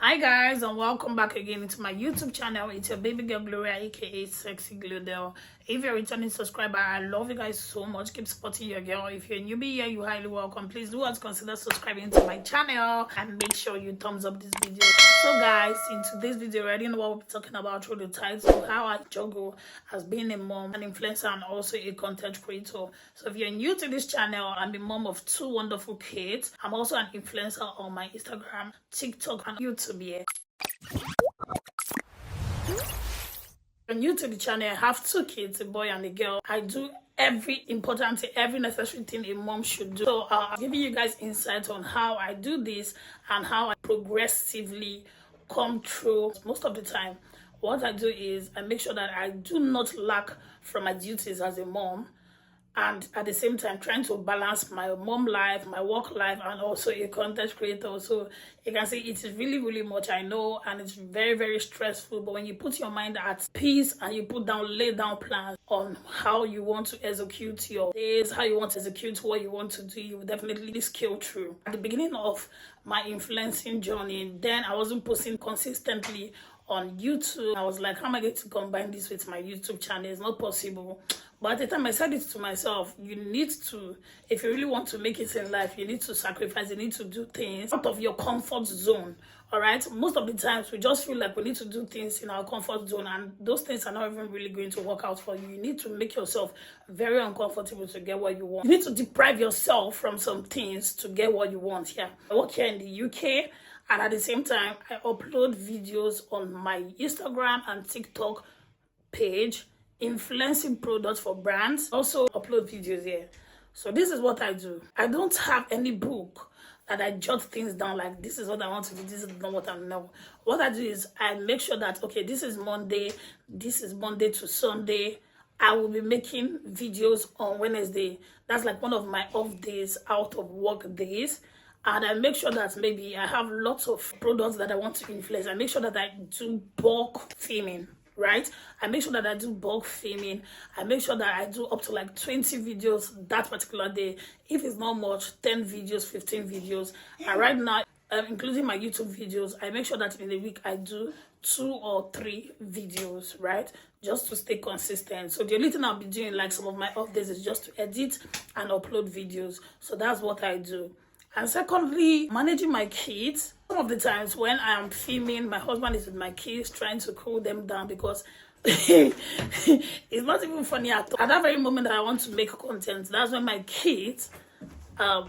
Hi guys, and welcome back again into my YouTube channel. It's your baby girl Gloria, aka Sexy Glodel. If you're a returning subscriber, I love you guys so much. Keep supporting your girl. If you're a newbie here, you're highly welcome. Please do consider subscribing to my channel and make sure you thumbs up this video. So guys, in today's video, I already know what we'll be talking about through the title: how I juggle as being a mom, an influencer, and also a content creator. So if you're new to this channel, I'm a mom of 2 wonderful kids. I'm also an influencer on my Instagram, TikTok, and YouTube. Yeah. I'm new to the channel. I have 2 kids, a boy and a girl. I do every important thing, every necessary thing a mom should do. So I'm giving you guys insight on how I do this and how I progressively come through. Most of the time, what I do is I make sure that I do not lack from my duties as a mom, and at the same time trying to balance my mom life, my work life, and also a content creator. So you can see it is really much, I know, and it's very stressful. But when you put your mind at peace and you lay down plans on how you want to execute your days, how you want to execute what you want to do, you will definitely scale through. At the beginning of my influencing journey, then I wasn't posting consistently on YouTube. I was like, how am I going to combine this with my YouTube channel? It's not possible. But at the time I said it to myself, you need to, if you really want to make it in life, you need to sacrifice, you need to do things out of your comfort zone. All right, most of the times we just feel like we need to do things in our comfort zone, and those things are not even really going to work out for you. You need to make yourself very uncomfortable to get what you want. You need to deprive yourself from some things to get what you want here. I work here in the UK, and at the same time I upload videos on my Instagram and TikTok page, influencing products for brands. Also upload videos here. So this is what I do. I don't have any book that I jot things down like this is what I want to do, this is not what I know. What I do is I make sure that, okay, this is Monday to Sunday. I will be making videos on Wednesday. That's like one of my off days, out of work days. And I make sure that maybe I have lots of products that I want to influence. I make sure that I do bulk filming, right? I make sure that I do bulk filming. I make sure that I do up to like 20 videos that particular day. If it's not much, 10 videos, 15 videos. And right now, including my YouTube videos, I make sure that in a week I do 2 or 3 videos, right? Just to stay consistent. So the only thing I'll be doing, like some of my off days, is just to edit and upload videos. So that's what I do. And secondly, managing my kids. Some of the times when I am filming, my husband is with my kids trying to cool them down because it's not even funny at all. At that very moment that I want to make content, that's when my kids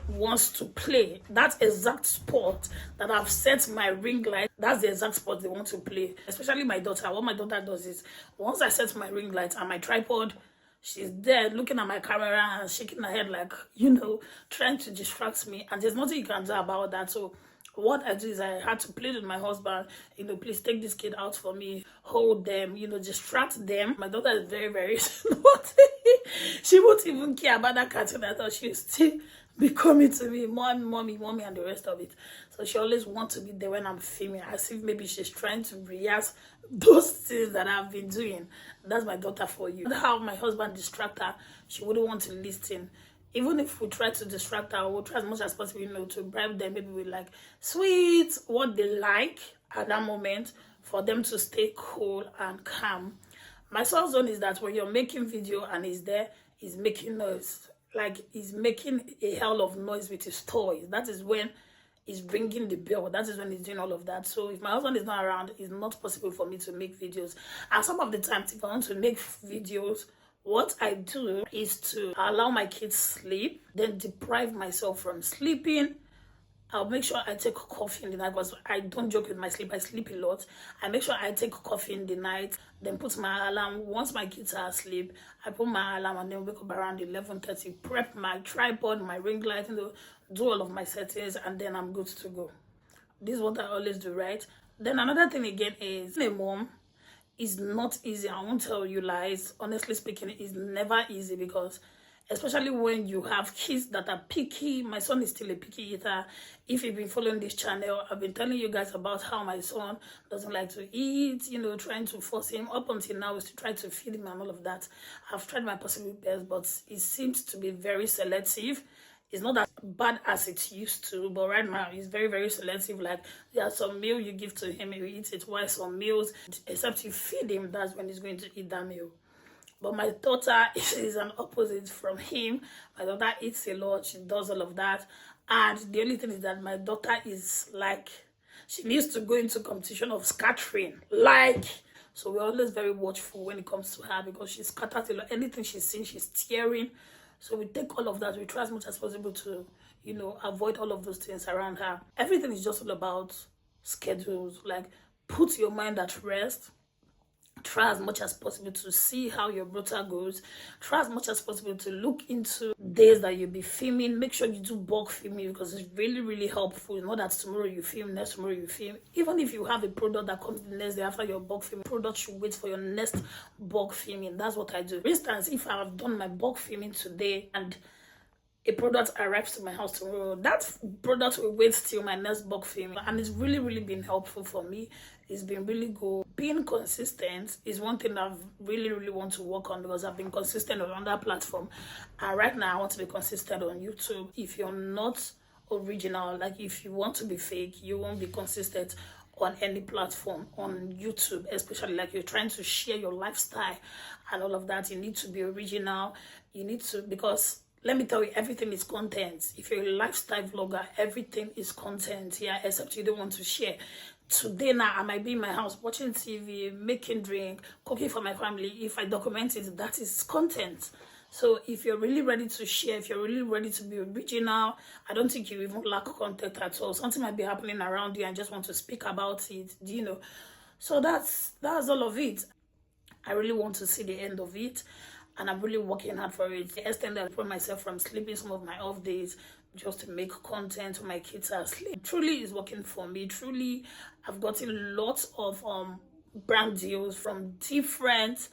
wants to play. That exact spot that I've set my ring light, that's the exact spot they want to play. Especially my daughter. What my daughter does is, once I set my ring light and my tripod, she's there looking at my camera and shaking her head like, you know, trying to distract me. And there's nothing you can do about that. So what I do is I had to plead with my husband, you know, please take this kid out for me, hold them, you know, distract them. My daughter is very smart. She won't even care about that cartoon. I thought she would still be coming to me, mommy, and the rest of it. So she always wants to be there when I'm filming, as if maybe she's trying to rehearse those things that I've been doing. That's my daughter for you. How my husband distract her, she wouldn't want to listen. Even if we try to distract her, we'll try as much as possible, you know, to bribe them, maybe with like sweets, what they like at that moment, for them to stay cool and calm. My soft zone is that when you're making video and he's there, he's making noise. Like he's making a hell of noise with his toys. That is when he's ringing the bell. That is when he's doing all of that. So if my husband is not around, it's not possible for me to make videos. And some of the times, if I want to make videos, what I do is to allow my kids sleep, then deprive myself from sleeping. I'll make sure I take coffee in the night because I don't joke with my sleep. I sleep a lot. I make sure I take coffee in the night, then put my alarm. Once my kids are asleep, I put my alarm and then wake up around 11:30, prep my tripod, my ring light, you know, do all of my settings, and then I'm good to go. This is what I always do, right? Then another thing again is, being a mom is not easy. I won't tell you lies. Honestly speaking, it's never easy, because especially when you have kids that are picky. My son is still a picky eater. If you've been following this channel, I've been telling you guys about how my son doesn't like to eat, you know, trying to force him. Up until now is to try to feed him and all of that. I've tried my possible best, but it seems to be very selective. it's not as bad as it used to, but right now it's very, very selective. Like, there are some meal you give to him, he will eat it, while some meals, except you feed him, that's when he's going to eat that meal. But my daughter is an opposite from him. My daughter eats a lot, she does all of that. And the only thing is that my daughter is like, she needs to go into competition of scattering. Like, so we're always very watchful when it comes to her, because she scatters a lot. Anything she's seen, she's tearing. So we take all of that. We try as much as possible to, you know, avoid all of those things around her. Everything is just all about schedules. Like, put your mind at rest. Try as much as possible to see how your rota goes. Try as much as possible to look into days that you'll be filming. Make sure you do bulk filming, because it's really, really helpful. Not that tomorrow you film, next tomorrow you film. Even if you have a product that comes the next day after your bulk filming, product should wait for your next bulk filming. That's what I do. For instance, if I have done my bulk filming today and a product arrives to my house tomorrow, that product will wait till my next bulk film. And it's really, really been helpful for me. It's been really good. Being consistent is one thing I've really, really want to work on, because I've been consistent on that platform. And right now I want to be consistent on YouTube. If you're not original, like if you want to be fake, you won't be consistent on any platform. On YouTube especially, like you're trying to share your lifestyle and all of that, you need to be original. You need to, because let me tell you, everything is content. If you're a lifestyle vlogger, everything is content, yeah, except you don't want to share. Today now, I might be in my house watching TV, making drink, cooking for my family. If I document it, that is content. So if you're really ready to share, if you're really ready to be original, I don't think you even lack content at all. Something might be happening around you and just want to speak about it, you know. So that's all of it. I really want to see the end of it. And I'm really working hard for it. The extent that I put myself from sleeping some of my off days just to make content when my kids are asleep. Truly is working for me. Truly, I've gotten lots of brand deals from different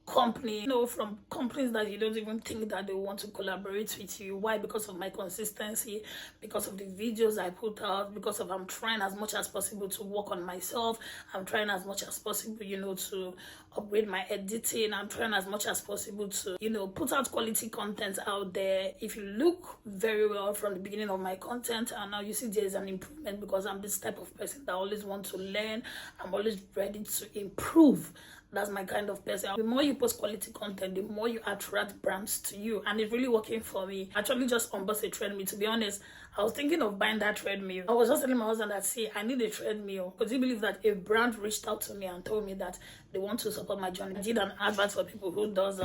company, you know, from companies that you don't even think that they want to collaborate with you. Why? Because of my consistency, because of the videos I put out, because of I'm trying as much as possible to work on myself. I'm trying as much as possible, you know, to upgrade my editing. I'm trying as much as possible to, you know, put out quality content out there. If you look very well from the beginning of my content, and now you see there's an improvement, because I'm this type of person that always want to learn. I'm always ready to improve. That's my kind of person. The more you post quality content, the more you attract brands to you. And it's really working for me. Actually just unboxed a treadmill. To be honest, I was thinking of buying that treadmill. I was just telling my husband that, see, I need a treadmill. Because you believe that a brand reached out to me and told me that they want to support my journey. I did an advert for people who does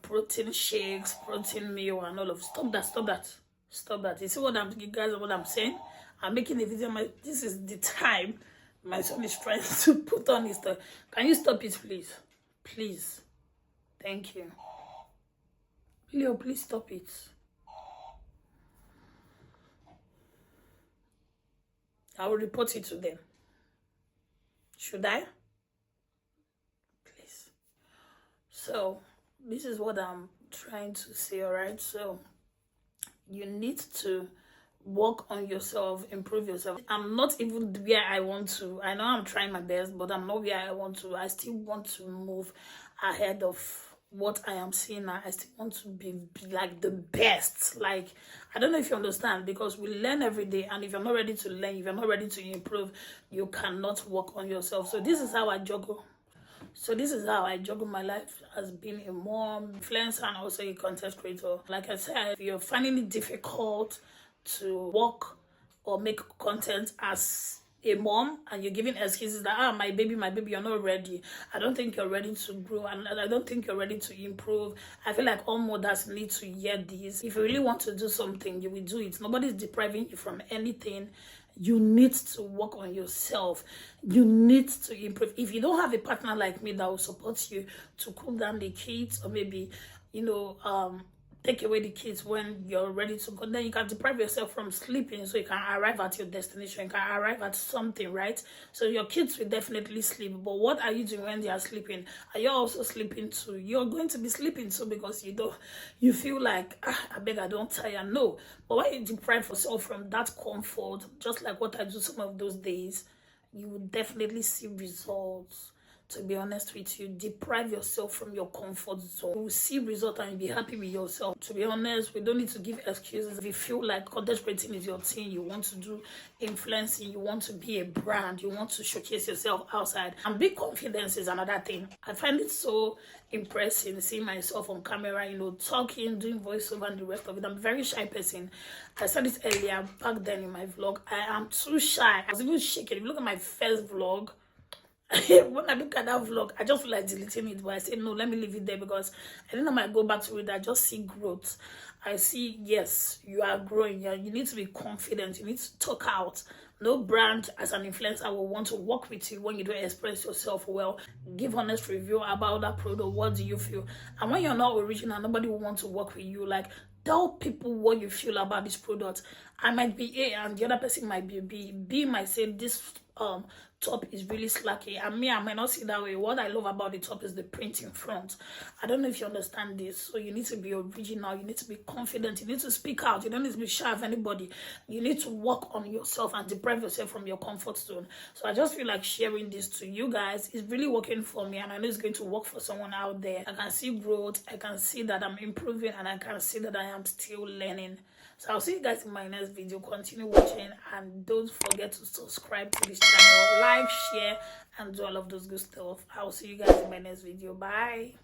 protein shakes, protein meal, and all of. Stop that. You see what I'm saying? I'm making a video. This is the time my son is trying to put on his stuff. Can you stop it, please? Please. Thank you. Leo, please stop it. I will report it to them. Should I? Please. So, this is what I'm trying to say, alright? So, you need to work on yourself, improve yourself. I'm not even where I want to. I know I'm trying my best, but I'm not where I want to. I still want to move ahead of what I am seeing now. I still want to be like the best. Like, I don't know if you understand, because we learn every day, and if you're not ready to learn, if you're not ready to improve, you cannot work on yourself. So this is how I juggle. So this is how I juggle my life as being a mom, influencer, and also a content creator. Like I said, if you're finding it difficult to work or make content as a mom, and you're giving excuses that, my baby, you're not ready. I don't think you're ready to grow, and I don't think you're ready to improve. I feel like all mothers need to hear this. If you really want to do something, you will do it. Nobody's depriving you from anything. You need to work on yourself. You need to improve. If you don't have a partner like me that will support you to cool down the kids, or maybe, you know, take away the kids when you're ready to go, then you can deprive yourself from sleeping, so you can arrive at your destination. You can arrive at something, right? So your kids will definitely sleep, but what are you doing when they are sleeping? Are you also sleeping too? You're going to be sleeping too, because you feel like, I beg, I don't tire. No, but when you deprive yourself from that comfort, just like what I do some of those days, you will definitely see results. to be honest with you. Deprive yourself from your comfort zone. You will see result and be happy with yourself. To be honest, we don't need to give excuses. If you feel like content creating is your thing, you want to do influencing, you want to be a brand, you want to showcase yourself outside, and big confidence is another thing. I find it so impressive seeing myself on camera, you know, talking, doing voiceover and the rest of it. I'm a very shy person. I said it earlier back then in my vlog. I am too shy. I was even shaking. If you look at my first vlog, when I look at that vlog, I just feel like deleting it, but I say no, let me leave it there, because anytime I go back to it, I just see growth. I see, yes, you are growing. Yeah, you need to be confident. You need to talk out. No brand as an influencer will want to work with you when you don't express yourself well. Give honest review about that product. What do you feel? And when you're not original, nobody will want to work with you. Like, tell people what you feel about this product. I might be A and the other person might be B. B might say this top is really slacky, and me, I might not see that way. What I love about the top is the print in front. I don't know if you understand this. So you need to be original, you need to be confident, you need to speak out, you don't need to be shy of anybody. You need to work on yourself and deprive yourself from your comfort zone. So I just feel like sharing this to you guys. It's really working for me, and I know it's going to work for someone out there. I can see growth, I can see that I'm improving, and I can see that I am still learning. So I'll see you guys in my next video. Continue watching, and don't forget to subscribe to this channel, like, share, and do all of those good stuff. I'll see you guys in my next video. Bye.